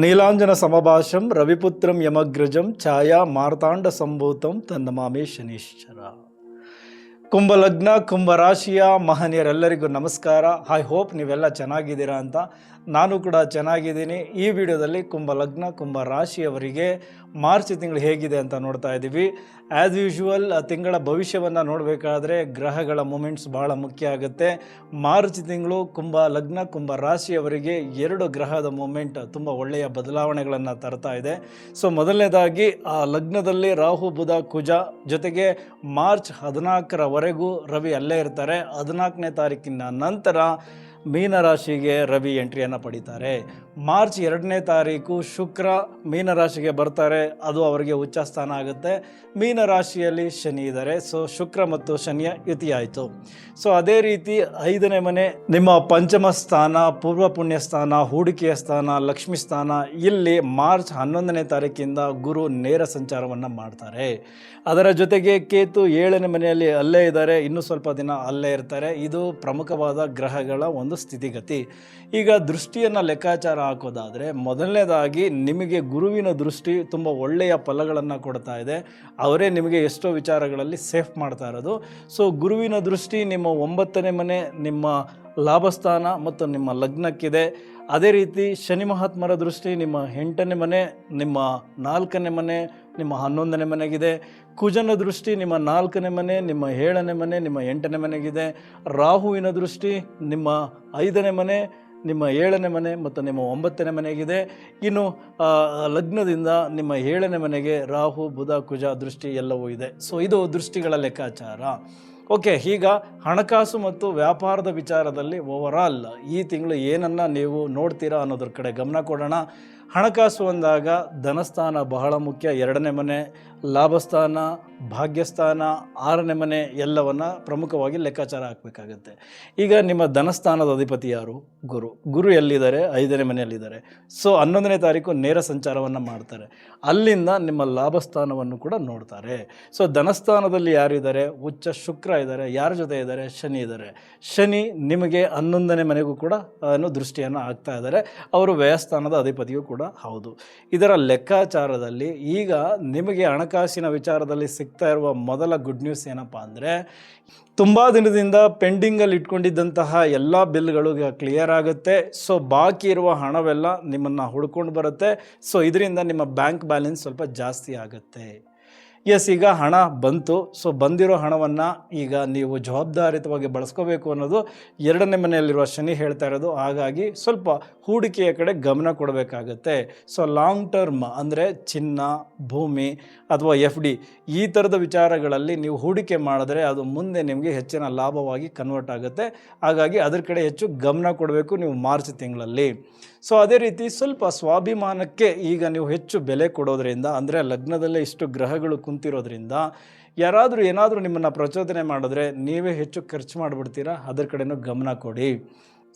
ನೀಲಾಂಜನ ಸಮಭಾಷಂ ರವಿಪುತ್ರಂ ಯಮಗ್ರಜಂ ಛಾಯಾ ಮಾರ್ತಾಂಡ ಸಂಭೂತಂ ತನ್ನಮಾಮಿ ಶನೀಶ್ವರ. ಕುಂಭಲಗ್ನ ಕುಂಭರಾಶಿಯ ಮಹನೀಯರೆಲ್ಲರಿಗೂ ನಮಸ್ಕಾರ. I hope ನೀವೆಲ್ಲ ಚೆನ್ನಾಗಿದ್ದೀರಾ ಅಂತ. ನಾನು ಕೂಡ ಚೆನ್ನಾಗಿದ್ದೀನಿ. ಈ ವಿಡಿಯೋದಲ್ಲಿ ಕುಂಭಲಗ್ನ ಕುಂಭರಾಶಿಯವರಿಗೆ ಮಾರ್ಚ್ ತಿಂಗಳು ಹೇಗಿದೆ ಅಂತ ನೋಡ್ತಾ ಇದ್ದೀವಿ. ಆ್ಯಸ್ ಯೂಶುವಲ್ ತಿಂಗಳ ಭವಿಷ್ಯವನ್ನು ನೋಡಬೇಕಾದ್ರೆ ಗ್ರಹಗಳ ಮೂಮೆಂಟ್ಸ್ ಭಾಳ ಮುಖ್ಯ ಆಗುತ್ತೆ. ಮಾರ್ಚ್ ತಿಂಗಳು ಕುಂಭಲಗ್ನ ಕುಂಭರಾಶಿಯವರಿಗೆ 2 ಗ್ರಹದ ಮೂಮೆಂಟ್ ತುಂಬ ಒಳ್ಳೆಯ ಬದಲಾವಣೆಗಳನ್ನು ತರ್ತಾ ಇದೆ. ಸೊ ಮೊದಲನೇದಾಗಿ ಆ ಲಗ್ನದಲ್ಲಿ ರಾಹು ಬುಧ ಕುಜ ಜೊತೆಗೆ ಮಾರ್ಚ್ 14ರವರೆಗೂ ರವಿ ಅಲ್ಲೇ ಇರ್ತಾರೆ. 14ನೇ ತಾರೀಕಿನ ನಂತರ ಮೀನರಾಶಿಗೆ ರವಿ ಎಂಟ್ರಿಯನ್ನು ಪಡಿತಾರೆ. ಮಾರ್ಚ್ 2ನೇ ತಾರೀಕು ಶುಕ್ರ ಮೀನರಾಶಿಗೆ ಬರ್ತಾರೆ. ಅದು ಅವರಿಗೆ ಉಚ್ಚ ಸ್ಥಾನ ಆಗುತ್ತೆ. ಮೀನರಾಶಿಯಲ್ಲಿ ಶನಿ ಇದ್ದಾರೆ. ಸೊ ಶುಕ್ರ ಮತ್ತು ಶನಿಯ ಯುತಿ ಆಯಿತು. ಸೊ ಅದೇ ರೀತಿ 5ನೇ ಮನೆ ನಿಮ್ಮ ಪಂಚಮ ಸ್ಥಾನ, ಪೂರ್ವ ಪುಣ್ಯ ಸ್ಥಾನ, ಹೂಡಿಕೆಯ ಸ್ಥಾನ, ಲಕ್ಷ್ಮಿ ಸ್ಥಾನ. ಇಲ್ಲಿ ಮಾರ್ಚ್ 11ನೇ ತಾರೀಕಿಂದ ಗುರು ನೇರ ಸಂಚಾರವನ್ನು ಮಾಡ್ತಾರೆ. ಅದರ ಜೊತೆಗೆ ಕೇತು 7ನೇ ಮನೆಯಲ್ಲಿ ಅಲ್ಲೇ ಇದ್ದಾರೆ. ಇನ್ನೂ ಸ್ವಲ್ಪ ದಿನ ಅಲ್ಲೇ ಇರ್ತಾರೆ. ಇದು ಪ್ರಮುಖವಾದ ಗ್ರಹಗಳ ಒಂದು ಸ್ಥಿತಿಗತಿ. ಈಗ ದೃಷ್ಟಿಯನ್ನು ಲೆಕ್ಕಾಚಾರ ಹಾಕೋದಾದರೆ ಮೊದಲನೇದಾಗಿ ನಿಮಗೆ ಗುರುವಿನ ದೃಷ್ಟಿ ತುಂಬ ಒಳ್ಳೆಯ ಫಲಗಳನ್ನು ಕೊಡ್ತಾ ಇದೆ. ಅವರೇ ನಿಮಗೆ ಎಷ್ಟೋ ವಿಚಾರಗಳಲ್ಲಿ ಸೇಫ್ ಮಾಡ್ತಾ ಇರೋದು. ಸೊ ಗುರುವಿನ ದೃಷ್ಟಿ ನಿಮ್ಮ 9ನೇ ಮನೆ, ನಿಮ್ಮ ಲಾಭಸ್ಥಾನ ಮತ್ತು ನಿಮ್ಮ ಲಗ್ನಕ್ಕಿದೆ. ಅದೇ ರೀತಿ ಶನಿ ಮಹಾತ್ಮರ ದೃಷ್ಟಿ ನಿಮ್ಮ 8ನೇ ಮನೆ, ನಿಮ್ಮ 4ನೇ ಮನೆ, ನಿಮ್ಮ 11ನೇ ಮನೆಗಿದೆ. ಕುಜನ ದೃಷ್ಟಿ ನಿಮ್ಮ 4ನೇ ಮನೆ, ನಿಮ್ಮ 7ನೇ ಮನೆ, ನಿಮ್ಮ 8ನೇ ಮನೆಗಿದೆ. ರಾಹುವಿನ ದೃಷ್ಟಿ ನಿಮ್ಮ 5ನೇ ಮನೆ, ನಿಮ್ಮ 7ನೇ ಮನೆ ಮತ್ತು ನಿಮ್ಮ 9ನೇ ಮನೆಗಿದೆ. ಇನ್ನು ಲಗ್ನದಿಂದ ನಿಮ್ಮ 7ನೇ ಮನೆಗೆ ರಾಹು ಬುಧ ಕುಜ ದೃಷ್ಟಿ ಎಲ್ಲವೂ ಇದೆ. ಸೊ ಇದು ದೃಷ್ಟಿಗಳ ಲೆಕ್ಕಾಚಾರ. ಓಕೆ, ಈಗ ಹಣಕಾಸು ಮತ್ತು ವ್ಯಾಪಾರದ ವಿಚಾರದಲ್ಲಿ ಓವರಾಲ್ ಈ ತಿಂಗಳು ಏನನ್ನು ನೀವು ನೋಡ್ತೀರಾ ಅನ್ನೋದ್ರ ಕಡೆ ಗಮನ ಕೊಡೋಣ. ಹಣಕಾಸು ಅಂದಾಗ ಧನಸ್ಥಾನ ಬಹಳ ಮುಖ್ಯ. 2ನೇ ಮನೆ, ಲಾಭಸ್ಥಾನ, ಭಾಗ್ಯಸ್ಥಾನ, 6ನೇ ಮನೆ ಎಲ್ಲವನ್ನು ಪ್ರಮುಖವಾಗಿ ಲೆಕ್ಕಾಚಾರ ಹಾಕಬೇಕಾಗತ್ತೆ. ಈಗ ನಿಮ್ಮ ಧನಸ್ಥಾನದ ಅಧಿಪತಿ ಯಾರು? ಗುರು ಎಲ್ಲಿದ್ದಾರೆ? 5ನೇ ಮನೆಯಲ್ಲಿದ್ದಾರೆ. ಸೊ 11ನೇ ತಾರೀಕು ನೇರ ಸಂಚಾರವನ್ನು ಮಾಡ್ತಾರೆ. ಅಲ್ಲಿಂದ ನಿಮ್ಮ ಲಾಭಸ್ಥಾನವನ್ನು ಕೂಡ ನೋಡ್ತಾರೆ. ಸೊ ಧನಸ್ಥಾನದಲ್ಲಿ ಯಾರಿದ್ದಾರೆ? ಉಚ್ಚ ಶುಕ್ರ ಇದ್ದಾರೆ. ಯಾರ ಜೊತೆ ಇದ್ದಾರೆ? ಶನಿ ಇದ್ದಾರೆ. ಶನಿ ನಿಮಗೆ 11ನೇ ಮನೆಗೂ ಕೂಡ ದೃಷ್ಟಿಯನ್ನು ಹಾಕ್ತಾ ಇದ್ದಾರೆ. ಅವರು ವ್ಯಯಸ್ಥಾನದ ಅಧಿಪತಿಯೂ ಕೂಡ ಹೌದು. ಇದರ ಲೆಕ್ಕಾಚಾರದಲ್ಲಿ ಈಗ ನಿಮಗೆ ಹಣಕಾಸಿನ ವಿಚಾರದಲ್ಲಿ ಸಿಗ್ತಾ ಇರುವ ಮೊದಲ ಗುಡ್ ನ್ಯೂಸ್ ಏನಪ್ಪ ಅಂದರೆ, ತುಂಬ ದಿನದಿಂದ ಪೆಂಡಿಂಗಲ್ಲಿ ಇಟ್ಕೊಂಡಿದ್ದಂತಹ ಎಲ್ಲ ಬಿಲ್ಗಳು ಕ್ಲಿಯರ್ ಆಗುತ್ತೆ. ಸೊ ಬಾಕಿ ಇರುವ ಹಣವೆಲ್ಲ ನಿಮ್ಮನ್ನು ಹುಡ್ಕೊಂಡು ಬರುತ್ತೆ. ಸೊ ಇದರಿಂದ ನಿಮ್ಮ ಬ್ಯಾಂಕ್ ಬ್ಯಾಲೆನ್ಸ್ ಸ್ವಲ್ಪ ಜಾಸ್ತಿ ಆಗುತ್ತೆ. ಎಸ್, ಈಗ ಹಣ ಬಂತು. ಸೊ ಬಂದಿರೋ ಹಣವನ್ನು ಈಗ ನೀವು ಜವಾಬ್ದಾರಿತವಾಗಿ ಬಳಸ್ಕೋಬೇಕು ಅನ್ನೋದು 2ನೇ ಮನೆಯಲ್ಲಿರುವ ಶನಿ ಹೇಳ್ತಾ ಇರೋದು. ಹಾಗಾಗಿ ಸ್ವಲ್ಪ ಹೂಡಿಕೆಯ ಕಡೆ ಗಮನ ಕೊಡಬೇಕಾಗತ್ತೆ. ಸೊ ಲಾಂಗ್ ಟರ್ಮ್ ಅಂದರೆ ಚಿನ್ನ, ಭೂಮಿ ಅಥವಾ FD ಈ ಥರದ ವಿಚಾರಗಳಲ್ಲಿ ನೀವು ಹೂಡಿಕೆ ಮಾಡಿದ್ರೆ ಅದು ಮುಂದೆ ನಿಮಗೆ ಹೆಚ್ಚಿನ ಲಾಭವಾಗಿ ಕನ್ವರ್ಟ್ ಆಗುತ್ತೆ. ಹಾಗಾಗಿ ಅದರ ಕಡೆ ಹೆಚ್ಚು ಗಮನ ಕೊಡಬೇಕು ನೀವು ಮಾರ್ಚ್ ತಿಂಗಳಲ್ಲಿ. ಸೊ ಅದೇ ರೀತಿ ಸ್ವಲ್ಪ ಸ್ವಾಭಿಮಾನಕ್ಕೆ ಈಗ ನೀವು ಹೆಚ್ಚು ಬೆಲೆ ಕೊಡೋದ್ರಿಂದ, ಅಂದರೆ ಲಗ್ನದಲ್ಲೇ ಇಷ್ಟು ಗ್ರಹಗಳು ಕುಂತಿರೋದ್ರಿಂದ ಯಾರಾದರೂ ಏನಾದರೂ ನಿಮ್ಮನ್ನು ಪ್ರಚೋದನೆ ಮಾಡಿದ್ರೆ ನೀವೇ ಹೆಚ್ಚು ಖರ್ಚು ಮಾಡಿಬಿಡ್ತೀರಾ. ಅದರ ಕಡೆನೂ ಗಮನ ಕೊಡಿ.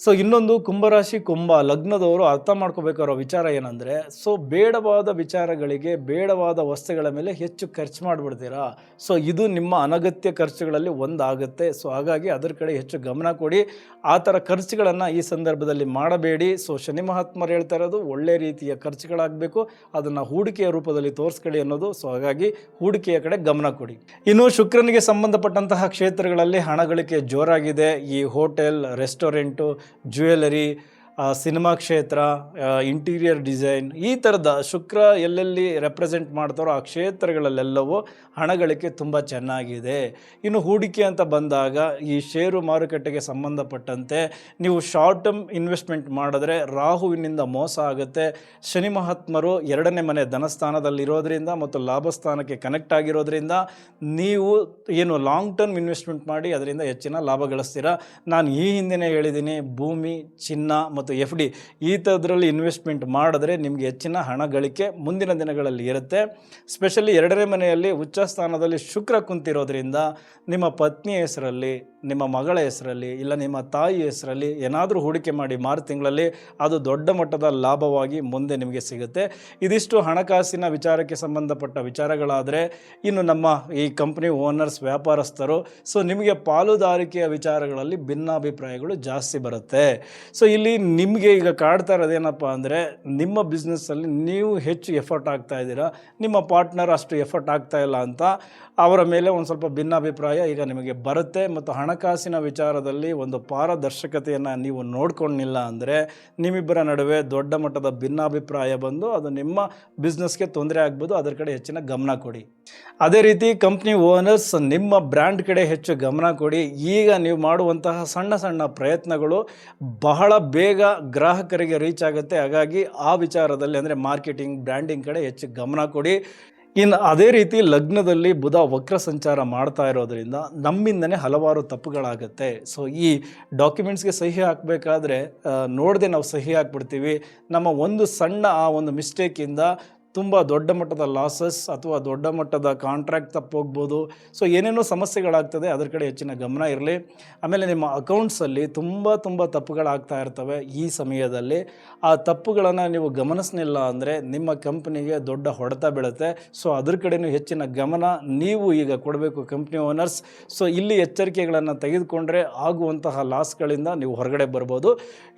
ಸೊ ಇನ್ನೊಂದು ಕುಂಭರಾಶಿ ಕುಂಭ ಲಗ್ನದವರು ಅರ್ಥ ಮಾಡ್ಕೋಬೇಕಾರೋ ವಿಚಾರ ಏನಂದರೆ, ಸೊ ಬೇಡವಾದ ವಿಚಾರಗಳಿಗೆ, ಬೇಡವಾದ ವಸ್ತುಗಳ ಮೇಲೆ ಹೆಚ್ಚು ಖರ್ಚು ಮಾಡಿಬಿಡ್ತೀರಾ. ಸೊ ಇದು ನಿಮ್ಮ ಅನಗತ್ಯ ಖರ್ಚುಗಳಲ್ಲಿ ಒಂದಾಗುತ್ತೆ. ಸೊ ಹಾಗಾಗಿ ಅದರ ಕಡೆ ಹೆಚ್ಚು ಗಮನ ಕೊಡಿ. ಆ ಥರ ಖರ್ಚುಗಳನ್ನು ಈ ಸಂದರ್ಭದಲ್ಲಿ ಮಾಡಬೇಡಿ. ಸೊ ಶನಿ ಮಹಾತ್ಮರು ಹೇಳ್ತಾ ಇರೋದು ಒಳ್ಳೆ ರೀತಿಯ ಖರ್ಚುಗಳಾಗಬೇಕು, ಅದನ್ನು ಹೂಡಿಕೆಯ ರೂಪದಲ್ಲಿ ತೋರಿಸ್ಕೊಳ್ಳಿ ಅನ್ನೋದು. ಸೊ ಹಾಗಾಗಿ ಹೂಡಿಕೆಯ ಕಡೆ ಗಮನ ಕೊಡಿ. ಇನ್ನು ಶುಕ್ರನಿಗೆ ಸಂಬಂಧಪಟ್ಟಂತಹ ಕ್ಷೇತ್ರಗಳಲ್ಲಿ ಹಣ ಗಳಿಕೆ ಜೋರಾಗಿದೆ. ಈ ಹೋಟೆಲ್, ರೆಸ್ಟೋರೆಂಟು, ಜ್ಯುವೆಲರಿ, ಸಿನಿಮಾ ಕ್ಷೇತ್ರ, ಇಂಟೀರಿಯರ್ ಡಿಸೈನ್, ಈ ಥರದ ಶುಕ್ರ ಎಲ್ಲೆಲ್ಲಿ ರೆಪ್ರೆಸೆಂಟ್ ಮಾಡ್ತಾರೋ ಆ ಕ್ಷೇತ್ರಗಳಲ್ಲೆಲ್ಲವೂ ಹಣಗಳಿಕೆ ತುಂಬ ಚೆನ್ನಾಗಿದೆ. ಇನ್ನು ಹೂಡಿಕೆ ಅಂತ ಬಂದಾಗ ಈ ಷೇರು ಮಾರುಕಟ್ಟೆಗೆ ಸಂಬಂಧಪಟ್ಟಂತೆ ನೀವು ಶಾರ್ಟ್ ಟರ್ಮ್ ಇನ್ವೆಸ್ಟ್ಮೆಂಟ್ ಮಾಡಿದ್ರೆ ರಾಹುವಿನಿಂದ ಮೋಸ ಆಗುತ್ತೆ. ಶನಿ ಮಹಾತ್ಮರು 2ನೇ ಮನೆ ಧನಸ್ಥಾನದಲ್ಲಿರೋದ್ರಿಂದ ಮತ್ತು ಲಾಭಸ್ಥಾನಕ್ಕೆ ಕನೆಕ್ಟ್ ಆಗಿರೋದ್ರಿಂದ ನೀವು ಏನು ಲಾಂಗ್ ಟರ್ಮ್ ಇನ್ವೆಸ್ಟ್ಮೆಂಟ್ ಮಾಡಿ ಅದರಿಂದ ಹೆಚ್ಚಿನ ಲಾಭ ಗಳಿಸ್ತೀರಾ. ನಾನು ಈ ಹಿಂದೆನೇ ಹೇಳಿದ್ದೀನಿ, ಭೂಮಿ, ಚಿನ್ನ ಮತ್ತು FD ಈ ಥರದ್ರಲ್ಲಿ ಇನ್ವೆಸ್ಟ್ಮೆಂಟ್ ಮಾಡಿದ್ರೆ ನಿಮಗೆ ಹೆಚ್ಚಿನ ಹಣ ಗಳಿಕೆ ಮುಂದಿನ ದಿನಗಳಲ್ಲಿ ಇರುತ್ತೆ. ಸ್ಪೆಷಲಿ 2ನೇ ಮನೆಯಲ್ಲಿ ಉಚ್ಚ ಸ್ಥಾನದಲ್ಲಿ ಶುಕ್ರ ಕುಂತಿರೋದ್ರಿಂದ ನಿಮ್ಮ ಪತ್ನಿ ಹೆಸರಲ್ಲಿ ನಿಮ್ಮ ಮಗಳ ಹೆಸರಲ್ಲಿ ಇಲ್ಲ ನಿಮ್ಮ ತಾಯಿ ಹೆಸರಲ್ಲಿ ಏನಾದರೂ ಹೂಡಿಕೆ ಮಾಡಿ 6 ತಿಂಗಳಲ್ಲಿ ಅದು ದೊಡ್ಡ ಮಟ್ಟದ ಲಾಭವಾಗಿ ಮುಂದೆ ನಿಮಗೆ ಸಿಗುತ್ತೆ. ಇದಿಷ್ಟು ಹಣಕಾಸಿನ ವಿಚಾರಕ್ಕೆ ಸಂಬಂಧಪಟ್ಟ ವಿಚಾರಗಳಾದರೆ, ಇನ್ನು ನಮ್ಮ ಈ ಕಂಪ್ನಿ ಓನರ್ಸ್ ವ್ಯಾಪಾರಸ್ಥರು, ಸೊ ನಿಮಗೆ ಪಾಲುದಾರಿಕೆಯ ವಿಚಾರಗಳಲ್ಲಿ ಭಿನ್ನಾಭಿಪ್ರಾಯಗಳು ಜಾಸ್ತಿ ಬರುತ್ತೆ. ಸೊ ಇಲ್ಲಿ ನಿಮಗೆ ಈಗ ಕಾಡ್ತಾ ಇರೋದೇನಪ್ಪ ಅಂದರೆ, ನಿಮ್ಮ ಬಿಸ್ನೆಸ್ಸಲ್ಲಿ ನೀವು ಹೆಚ್ಚು ಎಫರ್ಟ್ ಆಗ್ತಾ ಇದ್ದೀರಾ, ನಿಮ್ಮ ಪಾರ್ಟ್ನರ್ ಅಷ್ಟು ಎಫರ್ಟ್ ಆಗ್ತಾ ಇಲ್ಲ ಅಂತ ಅವರ ಮೇಲೆ ಒಂದು ಸ್ವಲ್ಪ ಭಿನ್ನಾಭಿಪ್ರಾಯ ಈಗ ನಿಮಗೆ ಬರುತ್ತೆ. ಮತ್ತು ಹಣಕಾಸಿನ ವಿಚಾರದಲ್ಲಿ ಒಂದು ಪಾರದರ್ಶಕತೆಯನ್ನು ನೀವು ನೋಡ್ಕೊಂಡಿಲ್ಲ ಅಂದರೆ ನಿಮ್ಮಿಬ್ಬರ ನಡುವೆ ದೊಡ್ಡ ಮಟ್ಟದ ಭಿನ್ನಾಭಿಪ್ರಾಯ ಬಂದು ಅದು ನಿಮ್ಮ ಬಿಸ್ನೆಸ್ಗೆ ತೊಂದರೆ ಆಗ್ಬೋದು. ಅದರ ಕಡೆ ಹೆಚ್ಚಿನ ಗಮನ ಕೊಡಿ. ಅದೇ ರೀತಿ ಕಂಪ್ನಿ ಓನರ್ಸ್, ನಿಮ್ಮ ಬ್ರ್ಯಾಂಡ್ ಕಡೆ ಹೆಚ್ಚು ಗಮನ ಕೊಡಿ. ಈಗ ನೀವು ಮಾಡುವಂತಹ ಸಣ್ಣ ಸಣ್ಣ ಪ್ರಯತ್ನಗಳು ಬಹಳ ಬೇಗ ಗ್ರಾಹಕರಿಗೆ ರೀಚ್ ಆಗುತ್ತೆ. ಹಾಗಾಗಿ ಆ ವಿಚಾರದಲ್ಲಿ ಅಂದರೆ ಮಾರ್ಕೆಟಿಂಗ್, ಬ್ರ್ಯಾಂಡಿಂಗ್ ಕಡೆ ಹೆಚ್ಚು ಗಮನ ಕೊಡಿ. ಇನ್ನು ಅದೇ ರೀತಿ ಲಗ್ನದಲ್ಲಿ ಬುಧ ವಕ್ರ ಸಂಚಾರ ಮಾಡ್ತಾ ಇರೋದ್ರಿಂದ ನಮ್ಮಿಂದನೇ ಹಲವಾರು ತಪ್ಪುಗಳಾಗುತ್ತೆ. ಸೊ ಈ ಡಾಕ್ಯುಮೆಂಟ್ಸ್ಗೆ ಸಹಿ ಹಾಕಬೇಕಾದ್ರೆ ನೋಡದೆ ನಾವು ಸಹಿ ಹಾಕ್ಬಿಡ್ತೀವಿ. ನಮ್ಮ ಒಂದು ಸಣ್ಣ ಆ ಒಂದು ಮಿಸ್ಟೇಕಿಂದ ತುಂಬ ದೊಡ್ಡ ಮಟ್ಟದ ಲಾಸಸ್ ಅಥವಾ ದೊಡ್ಡ ಮಟ್ಟದ ಕಾಂಟ್ರಾಕ್ಟ್ ತಪ್ಪೋಗ್ಬೋದು. ಸೊ ಏನೇನೋ ಸಮಸ್ಯೆಗಳಾಗ್ತದೆ, ಅದರ ಕಡೆ ಹೆಚ್ಚಿನ ಗಮನ ಇರಲಿ. ಆಮೇಲೆ ನಿಮ್ಮ ಅಕೌಂಟ್ಸಲ್ಲಿ ತುಂಬ ತಪ್ಪುಗಳಾಗ್ತಾ ಇರ್ತವೆ. ಈ ಸಮಯದಲ್ಲಿ ಆ ತಪ್ಪುಗಳನ್ನು ನೀವು ಗಮನಿಸಲಿಲ್ಲ ಅಂದರೆ ನಿಮ್ಮ ಕಂಪ್ನಿಗೆ ದೊಡ್ಡ ಹೊಡೆತ ಬೀಳುತ್ತೆ. ಸೊ ಅದ್ರ ಕಡೆಯೂ ಹೆಚ್ಚಿನ ಗಮನ ನೀವು ಈಗ ಕೊಡಬೇಕು ಕಂಪ್ನಿ ಓನರ್ಸ್. ಸೊ ಇಲ್ಲಿ ಎಚ್ಚರಿಕೆಗಳನ್ನು ತೆಗೆದುಕೊಂಡ್ರೆ ಆಗುವಂತಹ ಲಾಸ್ಗಳಿಂದ ನೀವು ಹೊರಗಡೆ ಬರ್ಬೋದು.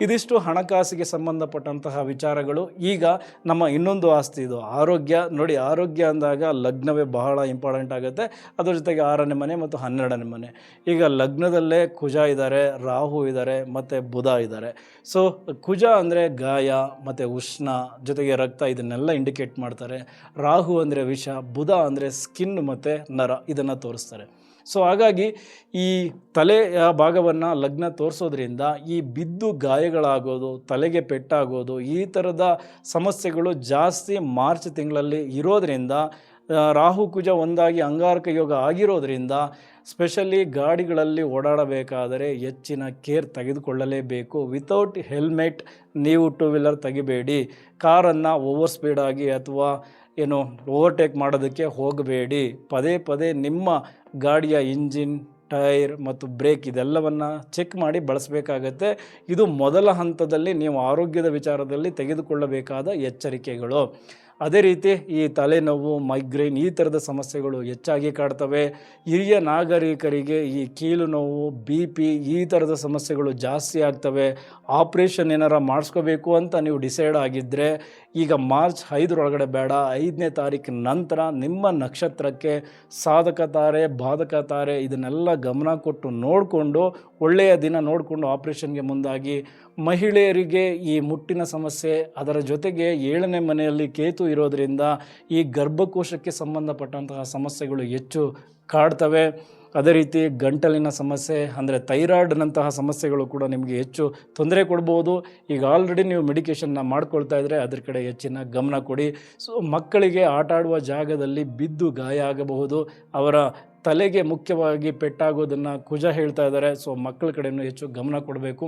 ಇದಿಷ್ಟು ಹಣಕಾಸಿಗೆ ಸಂಬಂಧಪಟ್ಟಂತಹ ವಿಚಾರಗಳು. ಈಗ ನಮ್ಮ ಇನ್ನೊಂದು ಆಸ್ತಿ ಇದು ಆರೋಗ್ಯ. ನೋಡಿ, ಆರೋಗ್ಯ ಅಂದಾಗ ಲಗ್ನವೇ ಬಹಳ ಇಂಪಾರ್ಟೆಂಟ್ ಆಗುತ್ತೆ. ಅದರ ಜೊತೆಗೆ 6ನೇ ಮನೆ ಮತ್ತು 12ನೇ ಮನೆ. ಈಗ ಲಗ್ನದಲ್ಲೇ ಕುಜ ಇದ್ದಾರೆ, ರಾಹು ಇದ್ದಾರೆ ಮತ್ತು ಬುಧ ಇದ್ದಾರೆ. ಸೊ ಕುಜ ಅಂದರೆ ಗಾಯ ಮತ್ತು ಉಷ್ಣ ಜೊತೆಗೆ ರಕ್ತ, ಇದನ್ನೆಲ್ಲ ಇಂಡಿಕೇಟ್ ಮಾಡ್ತಾರೆ. ರಾಹು ಅಂದರೆ ವಿಷ, ಬುಧ ಅಂದರೆ ಸ್ಕಿನ್ ಮತ್ತು ನರ, ಇದನ್ನು ತೋರಿಸ್ತಾರೆ. ಸೊ ಹಾಗಾಗಿ ಈ ತಲೆಯ ಭಾಗವನ್ನು ಲಗ್ನ ತೋರಿಸೋದ್ರಿಂದ ಈ ಬಿದ್ದು ಗಾಯಗಳಾಗೋದು, ತಲೆಗೆ ಪೆಟ್ಟಾಗೋದು, ಈ ಥರದ ಸಮಸ್ಯೆಗಳು ಜಾಸ್ತಿ ಮಾರ್ಚ್ ತಿಂಗಳಲ್ಲಿ ಇರೋದರಿಂದ, ರಾಹು ಕುಜ ಒಂದಾಗಿ ಅಂಗಾರಕ ಯೋಗ ಆಗಿರೋದ್ರಿಂದ ಸ್ಪೆಷಲಿ ಗಾಡಿಗಳಲ್ಲಿ ಓಡಾಡಬೇಕಾದರೆ ಹೆಚ್ಚಿನ ಕೇರ್ ತೆಗೆದುಕೊಳ್ಳಲೇಬೇಕು. ವಿತೌಟ್ ಹೆಲ್ಮೆಟ್ ನೀವು 2 ವೀಲರ್ ತೆಗಿಬೇಡಿ. ಕಾರನ್ನು ಓವರ್ ಸ್ಪೀಡಾಗಿ ಅಥವಾ ಓವರ್ಟೇಕ್ ಮಾಡೋದಕ್ಕೆ ಹೋಗಬೇಡಿ. ಪದೇ ನಿಮ್ಮ ಗಾಡಿಯ ಇಂಜಿನ್, ಟೈರ್ ಮತ್ತು ಬ್ರೇಕ್ ಇದೆಲ್ಲವನ್ನು ಚೆಕ್ ಮಾಡಿ ಬಳಸಬೇಕಾಗತ್ತೆ. ಇದು ಮೊದಲ ಹಂತದಲ್ಲಿ ನೀವು ಆರೋಗ್ಯದ ವಿಚಾರದಲ್ಲಿ ತೆಗೆದುಕೊಳ್ಳಬೇಕಾದ ಎಚ್ಚರಿಕೆಗಳು. ಅದೇ ರೀತಿ ಈ ತಲೆನೋವು, ಮೈಗ್ರೇನ್ ಈ ಥರದ ಸಮಸ್ಯೆಗಳು ಹೆಚ್ಚಾಗಿ ಕಾಡ್ತವೆ. ಹಿರಿಯ ನಾಗರಿಕರಿಗೆ ಈ ಕೀಲು ನೋವು, BP ಈ ಥರದ ಸಮಸ್ಯೆಗಳು ಜಾಸ್ತಿ ಆಗ್ತವೆ. ಆಪ್ರೇಷನ್ ಏನಾರ ಮಾಡಿಸ್ಕೋಬೇಕು ಅಂತ ನೀವು ಡಿಸೈಡ್ ಆಗಿದ್ದರೆ ಈಗ ಮಾರ್ಚ್ 5 ಬೇಡ, 5ನೇ ತಾರೀಕು ನಂತರ ನಿಮ್ಮ ನಕ್ಷತ್ರಕ್ಕೆ ಸಾಧಕ ತಾರೆ, ಬಾಧಕ ತಾರೆ ಇದನ್ನೆಲ್ಲ ಗಮನ ಕೊಟ್ಟು ನೋಡಿಕೊಂಡು ಒಳ್ಳೆಯ ದಿನ ನೋಡಿಕೊಂಡು ಆಪ್ರೇಷನ್ಗೆ ಮುಂದಾಗಿ. ಮಹಿಳೆಯರಿಗೆ ಈ ಮುಟ್ಟಿನ ಸಮಸ್ಯೆ, ಅದರ ಜೊತೆಗೆ 7ನೇ ಮನೆಯಲ್ಲಿ ಕೇತು ಇರೋದರಿಂದ ಈ ಗರ್ಭಕೋಶಕ್ಕೆ ಸಂಬಂಧಪಟ್ಟಂತಹ ಸಮಸ್ಯೆಗಳು ಹೆಚ್ಚು ಕಾಡ್ತವೆ. ಅದೇ ರೀತಿ ಗಂಟಲಿನ ಸಮಸ್ಯೆ ಅಂದರೆ ಥೈರಾಯ್ಡ್ನಂತಹ ಸಮಸ್ಯೆಗಳು ಕೂಡ ನಿಮಗೆ ಹೆಚ್ಚು ತೊಂದರೆ ಕೊಡ್ಬೋದು. ಈಗ ಆಲ್ರೆಡಿ ನೀವು ಮೆಡಿಕೇಷನ್ನ ಮಾಡ್ಕೊಳ್ತಾ ಇದ್ದರೆ ಅದ್ರ ಕಡೆ ಹೆಚ್ಚಿನ ಗಮನ ಕೊಡಿ. ಸೊ ಮಕ್ಕಳಿಗೆ ಆಟ ಆಡುವ ಜಾಗದಲ್ಲಿ ಬಿದ್ದು ಗಾಯ ಆಗಬಹುದು. ಅವರ ತಲೆಗೆ ಮುಖ್ಯವಾಗಿ ಪೆಟ್ಟಾಗೋದನ್ನು ಕುಜ ಹೇಳ್ತಾ ಇದ್ದಾರೆ. ಸೊ ಮಕ್ಕಳ ಕಡೆಯೂ ಹೆಚ್ಚು ಗಮನ ಕೊಡಬೇಕು.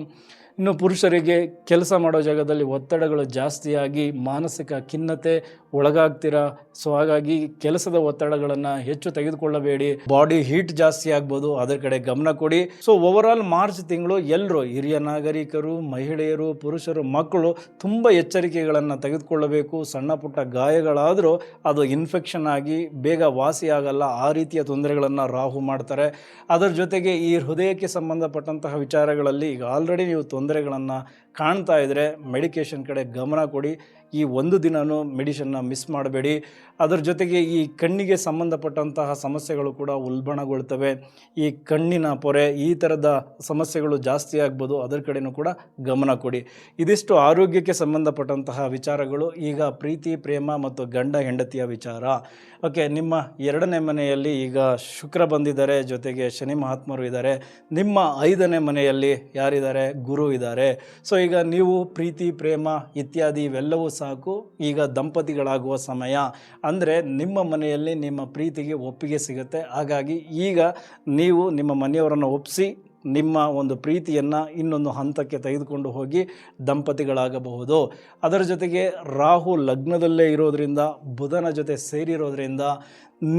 ಇನ್ನು ಪುರುಷರಿಗೆ ಕೆಲಸ ಮಾಡೋ ಜಾಗದಲ್ಲಿ ಒತ್ತಡಗಳು ಜಾಸ್ತಿಯಾಗಿ ಮಾನಸಿಕ ಖಿನ್ನತೆ ಒಳಗಾಗ್ತೀರಾ. ಸೊ ಹಾಗಾಗಿ ಕೆಲಸದ ಒತ್ತಡಗಳನ್ನು ಹೆಚ್ಚು ತೆಗೆದುಕೊಳ್ಳಬೇಡಿ. ಬಾಡಿ ಹೀಟ್ ಜಾಸ್ತಿ ಆಗ್ಬೋದು, ಅದರ ಕಡೆ ಗಮನ ಕೊಡಿ. ಸೊ ಓವರಾಲ್ ಮಾರ್ಚ್ ತಿಂಗಳು ಎಲ್ಲರೂ ಹಿರಿಯ ನಾಗರಿಕರು, ಮಹಿಳೆಯರು, ಪುರುಷರು, ಮಕ್ಕಳು ತುಂಬ ಎಚ್ಚರಿಕೆಗಳನ್ನು ತೆಗೆದುಕೊಳ್ಳಬೇಕು. ಸಣ್ಣ ಪುಟ್ಟ ಗಾಯಗಳಾದರೂ ಅದು ಇನ್ಫೆಕ್ಷನ್ ಆಗಿ ಬೇಗ ವಾಸಿ ಆಗಲ್ಲ. ಆ ರೀತಿಯ ತೊಂದರೆಗಳನ್ನು ರಾಹು ಮಾಡ್ತಾರೆ. ಅದರ ಜೊತೆಗೆ ಈ ಹೃದಯಕ್ಕೆ ಸಂಬಂಧಪಟ್ಟಂತಹ ವಿಚಾರಗಳಲ್ಲಿ ಈಗ ಆಲ್ರೆಡಿ ನೀವು ತೊಂದರೆಗಳನ್ನು ಕಾಣ್ತಾ ಇದ್ದರೆ ಮೆಡಿಕೇಷನ್ ಕಡೆ ಗಮನ ಕೊಡಿ. ಈ ಒಂದು ದಿನವೂ ಮೆಡಿಷನ್ನ ಮಿಸ್ ಮಾಡಬೇಡಿ. ಅದರ ಜೊತೆಗೆ ಈ ಕಣ್ಣಿಗೆ ಸಂಬಂಧಪಟ್ಟಂತಹ ಸಮಸ್ಯೆಗಳು ಕೂಡ ಉಲ್ಬಣಗೊಳ್ತವೆ. ಈ ಕಣ್ಣಿನ ಪೊರೆ ಈ ಥರದ ಸಮಸ್ಯೆಗಳು ಜಾಸ್ತಿ ಆಗ್ಬೋದು, ಅದರ ಕಡೆಯೂ ಕೂಡ ಗಮನ ಕೊಡಿ. ಇದಿಷ್ಟು ಆರೋಗ್ಯಕ್ಕೆ ಸಂಬಂಧಪಟ್ಟಂತಹ ವಿಚಾರಗಳು. ಈಗ ಪ್ರೀತಿ, ಪ್ರೇಮ ಮತ್ತು ಗಂಡ ಹೆಂಡತಿಯ ವಿಚಾರ. ಓಕೆ, ನಿಮ್ಮ 2ನೇ ಮನೆಯಲ್ಲಿ ಈಗ ಶುಕ್ರ ಬಂದಿದ್ದಾರೆ, ಜೊತೆಗೆ ಶನಿ ಮಹಾತ್ಮರು ಇದ್ದಾರೆ. ನಿಮ್ಮ 5ನೇ ಮನೆಯಲ್ಲಿ ಯಾರಿದ್ದಾರೆ? ಗುರು ಇದ್ದಾರೆ. ಸೊ ಈಗ ನೀವು ಪ್ರೀತಿ, ಪ್ರೇಮ ಇತ್ಯಾದಿ ಇವೆಲ್ಲವೂ ಸಾಕು. ಈಗ ದಂಪತಿಗಳಾಗುವ ಸಮಯ. ಅಂದರೆ ನಿಮ್ಮ ಮನೆಯಲ್ಲಿ ನಿಮ್ಮ ಪ್ರೀತಿಗೆ ಒಪ್ಪಿಗೆ ಸಿಗುತ್ತೆ. ಹಾಗಾಗಿ ಈಗ ನೀವು ನಿಮ್ಮ ಮನೆಯವರನ್ನು ಒಪ್ಪಿಸಿ ನಿಮ್ಮ ಒಂದು ಪ್ರೀತಿಯನ್ನು ಇನ್ನೊಂದು ಹಂತಕ್ಕೆ ತೆಗೆದುಕೊಂಡು ಹೋಗಿ ದಂಪತಿಗಳಾಗಬಹುದು. ಅದರ ಜೊತೆಗೆ ರಾಹು ಲಗ್ನದಲ್ಲೇ ಇರೋದರಿಂದ, ಬುಧನ ಜೊತೆ ಸೇರಿರೋದ್ರಿಂದ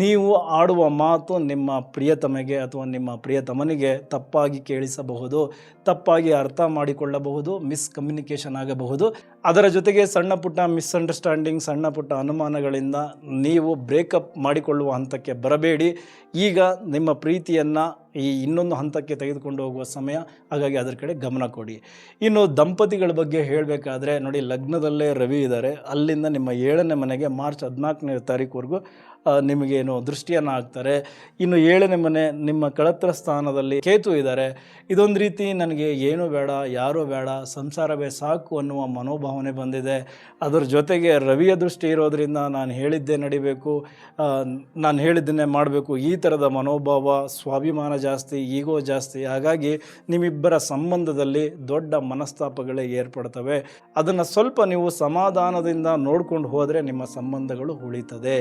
ನೀವು ಆಡುವ ಮಾತು ನಿಮ್ಮ ಪ್ರಿಯತಮೆಗೆ ಅಥವಾ ನಿಮ್ಮ ಪ್ರಿಯತಮನಿಗೆ ತಪ್ಪಾಗಿ ಕೇಳಿಸಬಹುದು, ತಪ್ಪಾಗಿ ಅರ್ಥ ಮಾಡಿಕೊಳ್ಳಬಹುದು, ಮಿಸ್ಕಮ್ಯುನಿಕೇಷನ್ ಆಗಬಹುದು. ಅದರ ಜೊತೆಗೆ ಸಣ್ಣ ಪುಟ್ಟ ಮಿಸ್ಅಂಡರ್ಸ್ಟ್ಯಾಂಡಿಂಗ್, ಸಣ್ಣ ಪುಟ್ಟ ಅನುಮಾನಗಳಿಂದ ನೀವು ಬ್ರೇಕಪ್ ಮಾಡಿಕೊಳ್ಳುವ ಹಂತಕ್ಕೆ ಬರಬೇಡಿ. ಈಗ ನಿಮ್ಮ ಪ್ರೀತಿಯನ್ನು ಈ ಇನ್ನೊಂದು ಹಂತಕ್ಕೆ ತೆಗೆದುಕೊಂಡು ಹೋಗುವ ಸಮಯ, ಹಾಗಾಗಿ ಅದರ ಕಡೆ ಗಮನ ಕೊಡಿ. ಇನ್ನು ದಂಪತಿಗಳ ಬಗ್ಗೆ ಹೇಳಬೇಕಾದ್ರೆ ನೋಡಿ, ಲಗ್ನದಲ್ಲೇ ರವಿ ಇದ್ದಾರೆ, ಅಲ್ಲಿಂದ ನಿಮ್ಮ 7ನೇ ಮನೆಗೆ ಮಾರ್ಚ್ 14ನೇ ತಾರೀಕುವರೆಗೂ ನಿಮಗೇನು ದೃಷ್ಟಿಯನ್ನು ಹಾಕ್ತಾರೆ. ಇನ್ನು 7ನೇ ಮನೆ ನಿಮ್ಮ ಕಳತ್ರ ಸ್ಥಾನದಲ್ಲಿ ಕೇತು ಇದ್ದಾರೆ. ಇದೊಂದು ರೀತಿ ನನಗೆ ಏನೂ ಬೇಡ, ಯಾರೂ ಬೇಡ, ಸಂಸಾರವೇ ಸಾಕು ಅನ್ನುವ ಮನೋಭಾವನೆ ಬಂದಿದೆ. ಅದರ ಜೊತೆಗೆ ರವಿಯ ದೃಷ್ಟಿ ಇರೋದರಿಂದ ನಾನು ಹೇಳಿದ್ದೇ ನಡಿಬೇಕು, ನಾನು ಹೇಳಿದ್ದನ್ನೇ ಮಾಡಬೇಕು, ಈ ಥರದ ಮನೋಭಾವ, ಸ್ವಾಭಿಮಾನ ಜಾಸ್ತಿ, ಈಗೋ ಜಾಸ್ತಿ. ಹಾಗಾಗಿ ನಿಮ್ಮಿಬ್ಬರ ಸಂಬಂಧದಲ್ಲಿ ದೊಡ್ಡ ಮನಸ್ತಾಪಗಳೇ ಏರ್ಪಡ್ತವೆ. ಅದನ್ನು ಸ್ವಲ್ಪ ನೀವು ಸಮಾಧಾನದಿಂದ ನೋಡ್ಕೊಂಡು ಹೋದರೆ ನಿಮ್ಮ ಸಂಬಂಧಗಳು ಉಳಿತದೆ.